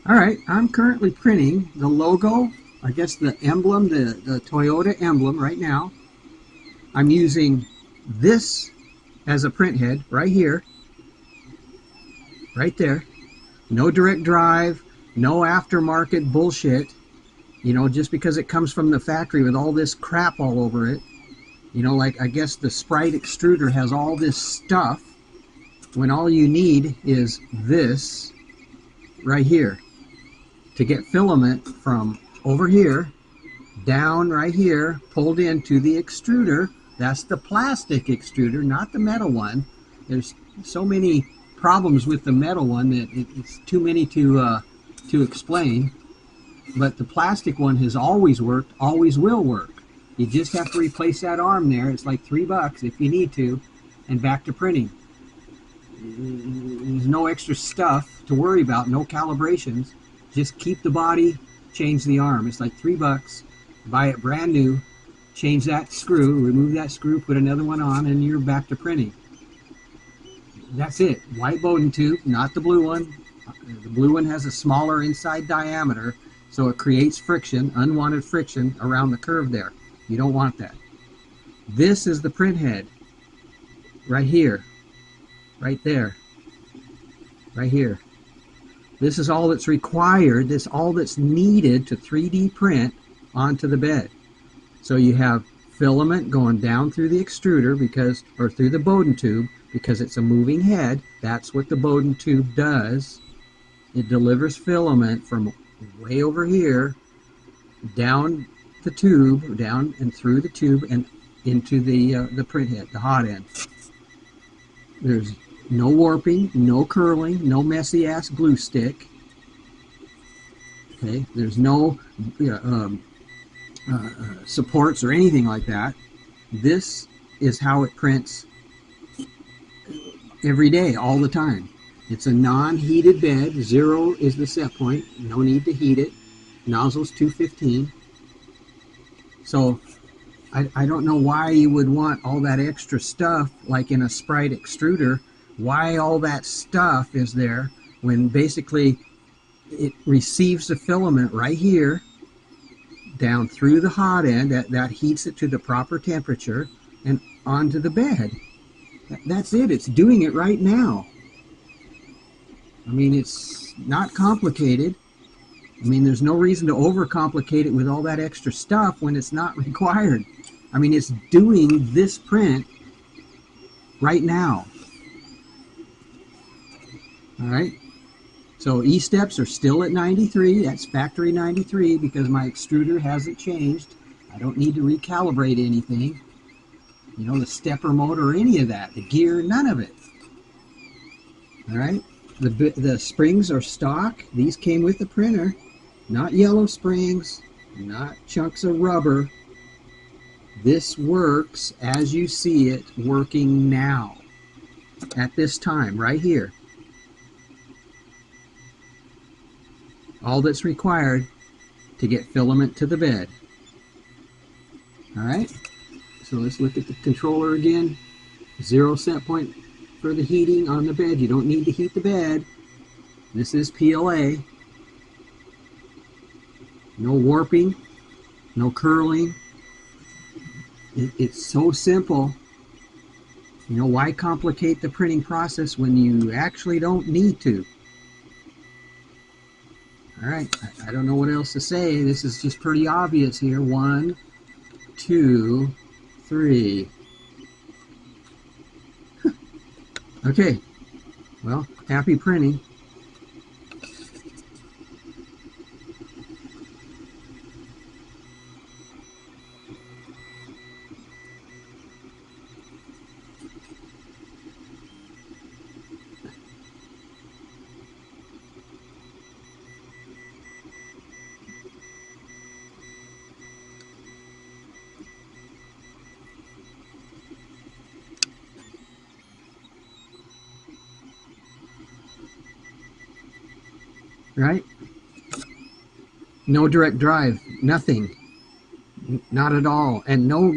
All right, I'm currently printing the logo, I guess the emblem, the Toyota emblem right now. I'm using this as a print head right here, right there. No direct drive, no aftermarket bullshit. You know, just because it comes from the factory with all this crap all over it. You know, like I guess the Sprite extruder has all this stuff when all you need is this right here to get filament from over here down right here, pulled into the extruder. That's the plastic extruder, not the metal one. There's so many problems with the metal one that it's too many to explain. But the plastic one has always worked, always will work. You just have to replace that arm there. It's like $3 if you need to, and back to printing. There's no extra stuff to worry about, no calibrations. Just keep the body, change the arm. It's like $3. Buy it brand new, change that screw, remove that screw, put another one on, and you're back to printing. That's it. White Bowden tube, not the blue one. The blue one has a smaller inside diameter, so it creates friction, unwanted friction around the curve there. You don't want that. This is the print head. Right here. Right there. Right here. This is all that's required. This is all that's needed to 3D print onto the bed. So you have filament going down through the extruder because, or through the Bowden tube, because it's a moving head. That's what the Bowden tube does. It delivers filament from way over here down the tube, down and through the tube and into the print head, the hot end. There's no warping, no curling, no messy ass glue stick. Okay, there's no supports or anything like that. This is how it prints every day, all the time. It's a non-heated bed. 0 is the set point. No need to heat it. Nozzle's 215. So I don't know why you would want all that extra stuff like in a Sprite extruder. Why all that stuff is there when basically it receives the filament right here down through the hot end that heats it to the proper temperature and onto the bed. That's it. It's doing it right now. I mean, it's not complicated. I mean, there's no reason to overcomplicate it with all that extra stuff when it's not required. I mean, it's doing this print right now. All right. So E-steps are still at 93. That's factory 93 because my extruder hasn't changed. I don't need to recalibrate anything. You know, the stepper motor or any of that. The gear, none of it. All right. The springs are stock. These came with the printer. Not yellow springs. Not chunks of rubber. This works as you see it working now. At this time, right here. All that's required to get filament to the bed. All right. So let's look at the controller again. 0 set point for the heating on the bed. You don't need to heat the bed. This is PLA. No warping, no curling. It's so simple. You know, why complicate the printing process when you actually don't need to? All right, I don't know what else to say. This is just pretty obvious here. 1, 2, 3. Okay, well, happy printing. Right? No direct drive, nothing, not at all, and no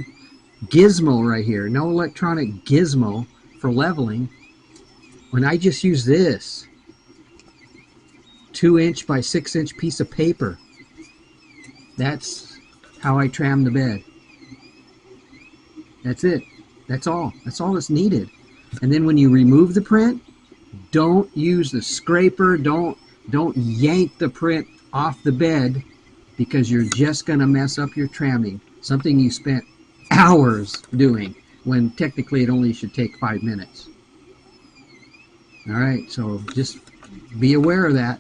gizmo right here, no electronic gizmo for leveling, when I just use this 2-inch by 6-inch piece of paper. That's how I tram the bed. That's it. That's all. That's all that's needed. And then when you remove the print, don't use the scraper. Don't yank the print off the bed, because you're just going to mess up your tramming. Something you spent hours doing when technically it only should take 5 minutes. All right, so just be aware of that.